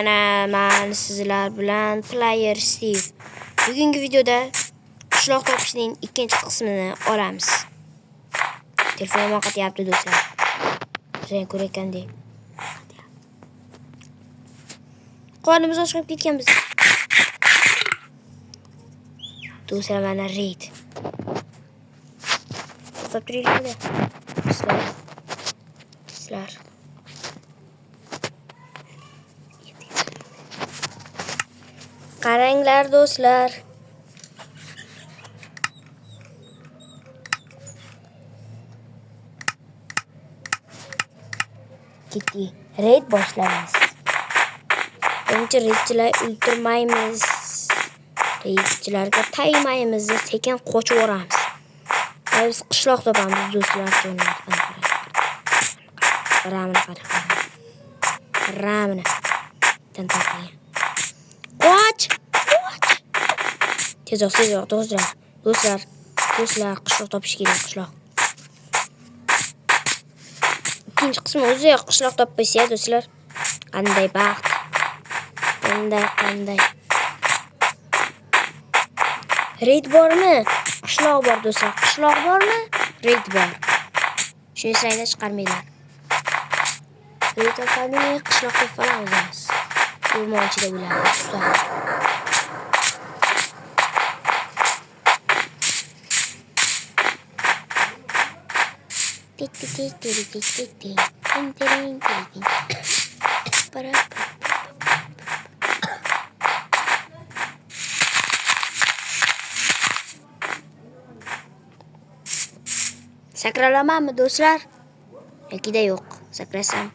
Mana men sizlar bilan Player Steve. Bugungi videoda qishloq topishning ikkinchi qismini olamiz. Telefonim qatyapti do'stlar. Sen ko'rayotgandek. Qornimiz ochib ketganmiz. Do'stlar mana raid. To'xtab turinglar. Sizlar. Qaranglar do'stlar. Ketdi. Raid boshlaymiz. Birinchi raidchilar o'ldirmaymiz. Raidchilarga taymaymiz, sekin qochib boramiz. Biz qishloq topamiz do'stlar. Ramini. Tantaqiya. Qoch! Tezroq do'stlar. Do'stlar, qishloq topish kerak, qishloq. Ikkinchi qismi o'zi qishloq topmaysiz, do'stlar. Qanday baxt. Qanday. Raid bormi? Qishloq bor do'stlar. Qishloq bormi? Raid bor. Shuni sayda chiqarmaylar. Raid topamiz, qishloqqa qolamiz. O'rmon ichida bo'lamiz, do'stlar. Sakralamanmi do'stlar? Yo'q, yo'q. Sakrasam.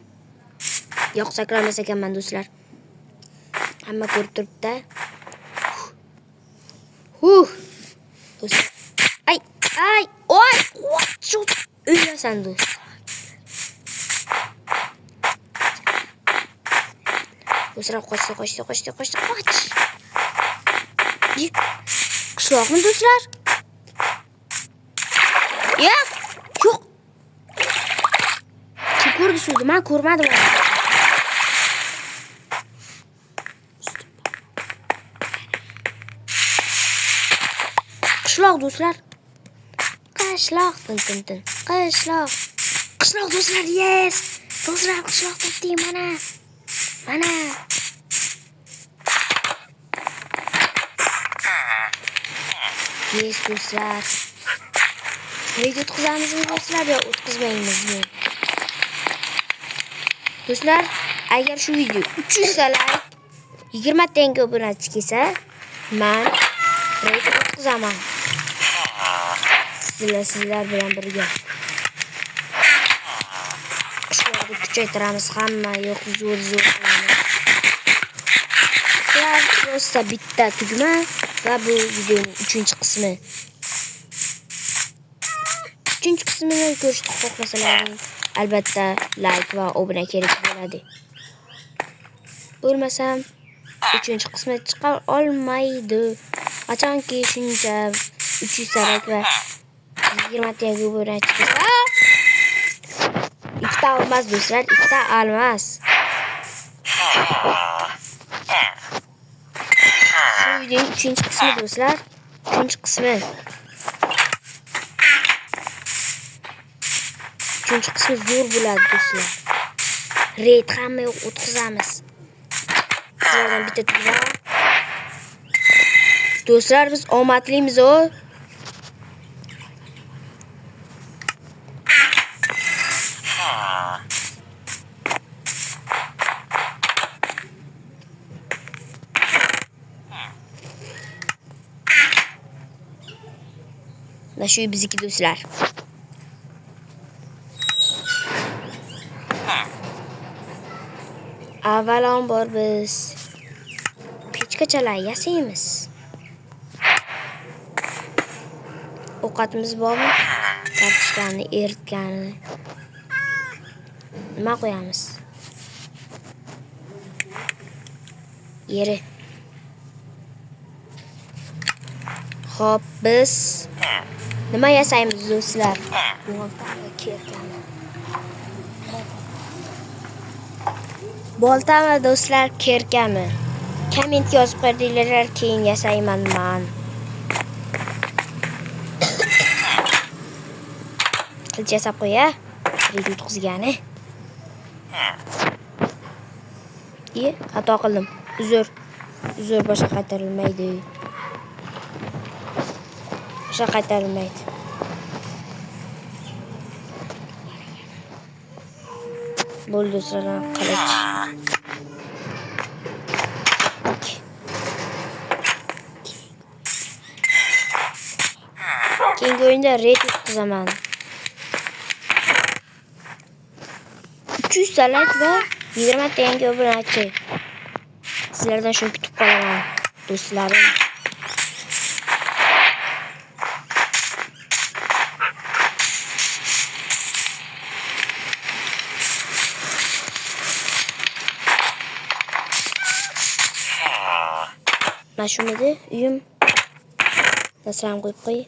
Yo'q, sakramas ekanman do'stlar. Hamma ko'rib turibdi. Do'stlar. Ay! Oy! Qoch! O'lasan do'stlar. Do'stlar qochdi. Qoch! Qishloqmi do'stlar? Yo'q. Kim ko'rdi suvni? Men ko'rmadim. Qishloq do'stlar. Qishloq tin. Qishloq do'stlar, yes. Do'stlar qishloq topdik mana. Yes do'stlar. Video o'tkazamizmi do'stlar yo o'tkazmaymizmi? Do'stlar, agar shu video 300 ta like, 20 ta yangi obunachi kelsa, men video o'tkazaman. Sizlar bilan birga. Qishloqni kuchaytiramiz, hamma yo'q zo'r qilamiz. Sizlar prosta bitta tugma va bu videoning 3-qismi. 3-qismini ko'rishni xohlasalaringiz, albatta like va obuna kerak bo'ladi. Bo'lmasam 3-qismi chiqa olmaydi. Qachonki shuncha 300 ta like va 20 ta obunachi kelsa, ikkita olmas do'stlar, ikkita olmas. Bu videoning 3-qismi do'stlar, 3-qismi. 3-qismi zo'r bo'ladi do'stlar. Raid hamma yo'q o'tkazamiz. Sizlardan bitta tugma. Do'stlar, biz omadlimiz o. Mana shu bizniki do'stlar. Avvalambor biz pechkachalar yasaymiz. Ovqatimiz bormi? Kartoshkani eritgani. Nima qo'yamiz? Yeri. Xo'p, biz nima yasaymiz do'stlar? Boltami do'stlar, kerkami? Kommentga yozib qo'ydinglar, keyin yasayman men. Qilich yasab qo'ya. Red yutqizgani. Xato qildim. Uzr. Uzr, boshqa qaytarilmaydi. Boshqa qaytarilmaydi. Bo'ldi do'stlar, qilich. Keyingi o'yinda red yutqizaman. 300 like va 20 ta yangi obunachi. Sizlardan shuni kutib qolaman, do'stlarim. Mana shunday uyim. Nasram qo'yib qo'y.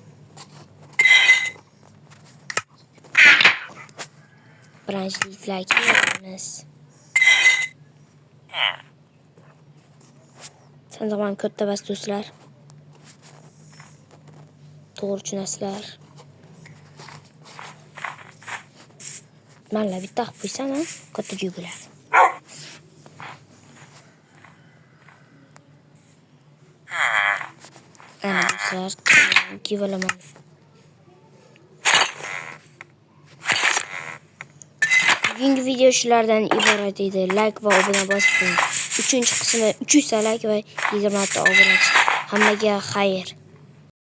Birinchi like yapamiz. Sandiqman katta bas do'stlar. To'g'ri tushunasizlar. Mana bitta qilib qo'ysam, katta jo'giladi. Ana do'stlar, kivalaman. Bugungi video shulardan iborat edi. Like va obuna bosing. 3-qismi 300 like va 20 ta obunachi. Hammaga xayr.